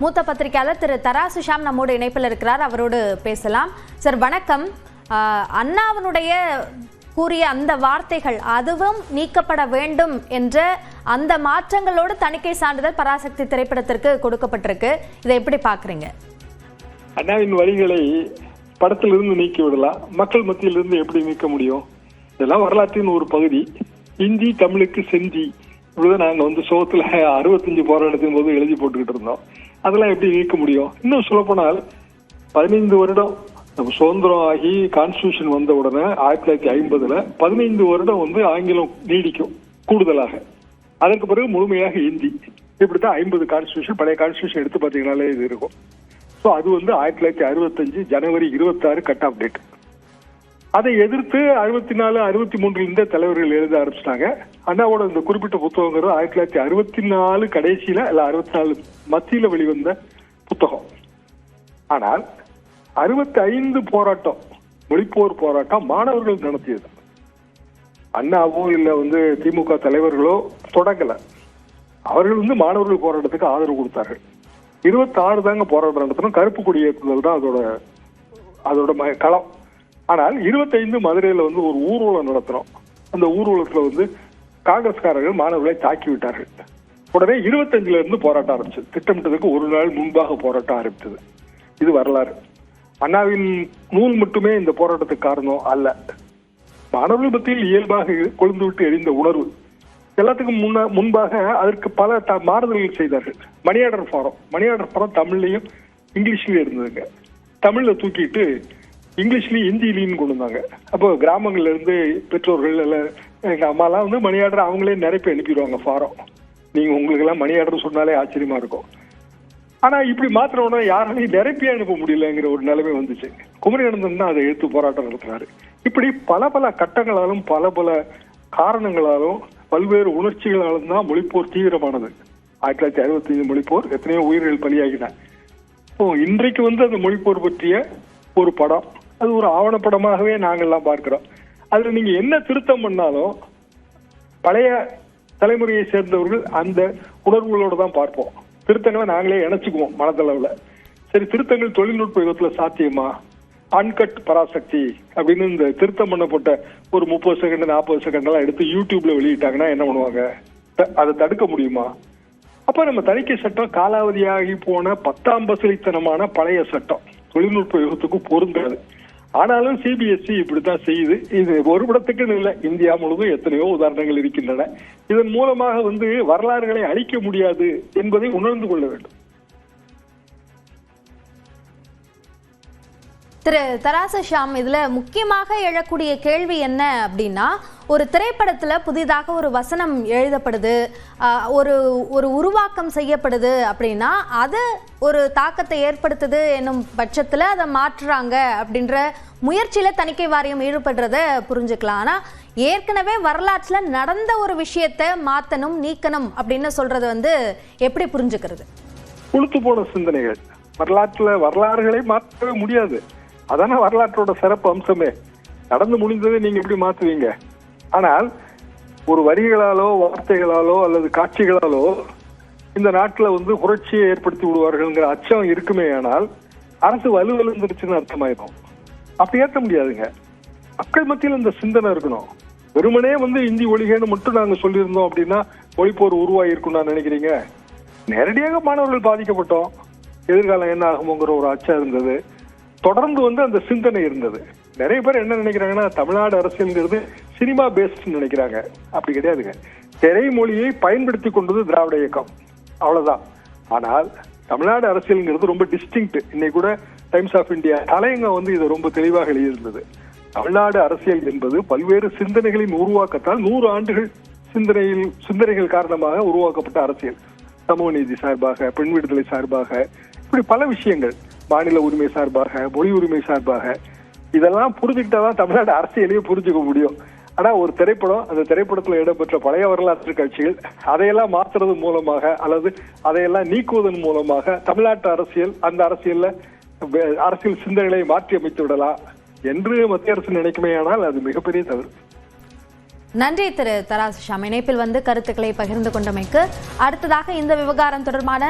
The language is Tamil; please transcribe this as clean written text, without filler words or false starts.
மூத்த பத்திரிகையாளர் திரு தராசு ஷாம் நம்மோடு இணைப்பில் இருக்கிறார். அவரோடு பேசலாம். சார் வணக்கம். அண்ணாவினுடைய கூறிய அந்த வார்த்தைகள் அதுவும் நீக்கப்பட வேண்டும் என்ற அந்த மாற்றங்களோடு தணிக்கை சான்றிதழ் பராசக்தி திரைப்படத்திற்கு கொடுக்கப்பட்டிருக்கு. இதை எப்படி பாக்குறீங்க? அண்ணாவின் வரிகளை படத்திலிருந்து நீக்கி விடலாம், மக்கள் மத்தியிலிருந்து எப்படி நீக்க முடியும்? இதெல்லாம் வரலாற்றின் ஒரு பகுதி. இந்தி தமிழுக்கு செந்தி இப்படிதான் நாங்க சோகத்துல 65 போராட்டத்தின் போது எழுதி போட்டுக்கிட்டு இருந்தோம். அதெல்லாம் எப்படி நீக்க முடியும்? இன்னும் சொல்லப்போனால் 15 வருடம் நம்ம சுதந்திரம் ஆகி கான்ஸ்டியூஷன் வந்த உடனே 1950 15 வருடம் ஆங்கிலம் நீடிக்கும் கூடுதலாக. அதற்கு பிறகு முழுமையாக ஹிந்தி. இப்படித்தான் 50 கான்ஸ்டியூஷன், பழைய கான்ஸ்டியூஷன் எடுத்து பார்த்தீங்கன்னாலே இது இருக்கும். ஸோ அது 1965 ஜனவரி 26 கட் ஆஃப் டேட். அதை எதிர்த்து 64 63 தலைவர்கள் எழுத ஆரம்பிச்சிட்டாங்க. அண்ணாவோட இந்த குறிப்பிட்ட புத்தகங்கிறது 1964 கடைசியில இல்ல 64 மத்தியில வெளிவந்த புத்தகம். ஆனால் 65 போராட்டம், மொழிப்போர் போராட்டம் மாணவர்கள் நடத்தியது. அண்ணாவோ இல்ல திமுக தலைவர்களோ தொடங்கல. அவர்கள் மாணவர்கள் போராட்டத்துக்கு ஆதரவு கொடுத்தார்கள். 26 தாங்க போராட்டம் நடத்தணும். கருப்பு கொடி ஏற்றுதல் தான் அதோட களம். ஆனால் 25 மதுரையில ஒரு ஊர்வலம் நடத்துறோம். அந்த ஊர்வலத்துல காங்கிரஸ்காரர்கள் மாணவர்களை தாக்கி விட்டார்கள். உடனே 25ல இருந்து போராட்டம் ஆரம்பிச்சது. திட்டமிட்டதுக்கு ஒரு நாள் முன்பாக போராட்டம் ஆரம்பித்தது. இது வரலாறு. அண்ணாவின் நூல் மட்டுமே இந்த போராட்டத்துக்கு காரணம் அல்ல. மாணவர்கள் மத்தியில் இயல்பாக கொழுந்து விட்டு எரிந்த உணர்வு. எல்லாத்துக்கும் முன்பாக அதற்கு பல மாறுதல்கள் செய்தார்கள். மணியாடர் ஃபாரம் தமிழ்லையும் இங்கிலீஷ்லயும் இருந்ததுங்க. தமிழ்ல தூக்கிட்டு இங்கிலீஷ்லயும் ஹிந்திலையும் கொண்டு வந்தாங்க. அப்போ கிராமங்கள்ல இருந்து பெற்றோர்கள் எங்க அம்மாலாம் மணியாடர் அவங்களே நிரப்பி அனுப்பிடுவாங்க ஃபாரம். நீங்க உங்களுக்கு எல்லாம் மணியாடர் சொன்னாலே ஆச்சரியமா இருக்கும். ஆனா இப்படி மாத்திர உடனே யாராலையும் நிரப்பி அனுப்ப முடியலங்கிற ஒரு நிலைமை வந்துச்சு. குமரி அனந்தன் தான் அதை எடுத்து போராட்டம் நடத்தினாரு. இப்படி பல கட்டங்களாலும் பல காரணங்களாலும் பல்வேறு உணர்ச்சிகளாலும் தான் மொழிப்போர் தீவிரமானது. 1965 மொழிப்போர் எத்தனையோ உயிர்கள் பலியாகின. இன்றைக்கு அந்த மொழிப்போர் பற்றிய ஒரு படம், அது ஒரு ஆவணப்படமாகவே நாங்கள்லாம் பார்க்கிறோம். அதுல நீங்க என்ன திருத்தம் பண்ணாலும் பழைய தலைமுறையை சேர்ந்தவர்கள் அந்த உணர்வுகளோடு தான் பார்ப்போம். திருத்தங்களை நாங்களே இணைச்சுக்குவோம் மனதளவுல. சரி, திருத்தங்கள் தொழில்நுட்ப யுகத்துல சாத்தியமா? அன்கட் பராசக்தி அப்படின்னு இந்த திருத்தம் பண்ணப்பட்ட ஒரு 30 செகண்ட் 40 செகண்ட் எல்லாம் எடுத்து யூடியூப்ல வெளியிட்டாங்கன்னா என்ன பண்ணுவாங்க? அதை தடுக்க முடியுமா? அப்ப நம்ம தணிக்கை சட்டம் காலாவதியாகி போன 10ஆம் பசலித்தனமான பழைய சட்டம், தொழில்நுட்ப யுகத்துக்கு பொருந்தாது. ஆனாலும் சிபிஎஸ்இ இப்படித்தான் செய்யுது. இது ஒரு படத்துக்குன்னு இல்லை, இந்தியா முழுவதும் எத்தனையோ உதாரணங்கள் இருக்கின்றன. இதன் மூலமாக வரலாறுகளை அழிக்க முடியாது என்பதை உணர்ந்து கொள்ள வேண்டும். திரு தராசு ஷாம், இதுல முக்கியமாக எழக்கூடிய கேள்வி என்ன அப்படின்னா, ஒரு திரைப்படத்துல புதிதாக ஒரு வசனம் எழுதப்படுது, ஒரு உருவாக்கம் செய்யப்படுது அப்படின்னா அது ஒரு தாக்கத்தை ஏற்படுத்துது என்னும் பட்சத்துல அதை மாற்றுறாங்க அப்படின்ற முயற்சியில தணிக்கை வாரியம் ஈடுபடுறத புரிஞ்சுக்கலாம். ஆனா ஏற்கனவே வரலாற்றுல நடந்த ஒரு விஷயத்தை மாத்தணும் நீக்கணும் அப்படின்னு சொல்றது எப்படி புரிஞ்சுக்கிறது? புழுத்து போன சிந்தனைகள். வரலாறுகளை மாற்றவே முடியாது. அதான வரலாற்றோட சிறப்பு அம்சமே. நடந்து முடிந்ததை நீங்க எப்படி மாத்துவீங்க? ஆனால் ஒரு வரிகளாலோ வார்த்தைகளாலோ அல்லது காட்சிகளாலோ இந்த நாட்டுல புரட்சியை ஏற்படுத்தி விடுவார்கள்ங்கிற அச்சம் இருக்குமே. ஆனால் அரசு வலுவழுந்துருச்சுன்னு அர்த்தமாயிருக்கும். அப்படி ஏற்ற முடியாதுங்க. மக்கள் மத்தியில் இந்த சிந்தனை இருக்கணும். வெறுமனே இந்தி ஒழிகன்னு மட்டும் நாங்க சொல்லியிருந்தோம் அப்படின்னா மொழிப்போர் உருவாகி இருக்கும் நான் நினைக்கிறீங்க? நேரடியாக மாணவர்கள் பாதிக்கப்பட்டோம். எதிர்காலம் என்ன ஆகுமோங்கிற ஒரு அச்சம் இருந்தது. தொடர்ந்து அந்த சிந்தனை இருந்தது. நிறைய பேர் என்ன நினைக்கிறாங்கன்னா, தமிழ்நாடு அரசியல்ங்கிறது சினிமா பேஸ்ட் நினைக்கிறாங்க. அப்படி கிடையாதுங்க. திரைமொழியை பயன்படுத்தி கொண்டது திராவிட இயக்கம், அவ்வளவுதான். ஆனால் தமிழ்நாடு அரசியல்ங்கிறது ரொம்ப டிஸ்டிங்க்ட். இன்னைக்கு கூட டைம்ஸ் ஆஃப் இந்தியா தலையங்கம் இதை ரொம்ப தெளிவாக எழுதியிருந்தது. தமிழ்நாடு அரசியல் என்பது பல்வேறு சிந்தனைகளின் உருவாக்கத்தால் 100 ஆண்டுகள் சிந்தனைகள் காரணமாக உருவாக்கப்பட்ட அரசியல். சமூக நீதி சார்பாக, பெண் விடுதலை சார்பாக, இப்படி பல விஷயங்கள், மாநில உரிமை சார்பாக, மொழி உரிமை சார்பாக, இதெல்லாம் புரிஞ்சுக்கிட்டாதான் தமிழ்நாடு அரசியலையே புரிஞ்சுக்க முடியும். ஆனா ஒரு திரைப்படம், அந்த திரைப்படத்துல இடம்பெற்ற பழைய வரலாற்று காட்சிகள், அதையெல்லாம் மாற்றுறது மூலமாக அல்லது அதையெல்லாம் நீக்குவதன் மூலமாக தமிழ்நாட்டு அரசியல், அந்த அரசியல் சிந்தனைகளை மாற்றி அமைத்து விடலாம் என்று மத்திய அரசு நினைக்குமே. ஆனால் அது மிகப்பெரிய தவறு. நன்றி திரு தராசு ஷாம், இணைப்பில் கருத்துக்களை பகிர்ந்து கொண்டமைக்கு. அடுத்ததாக இந்த விவகாரம் தொடர்பான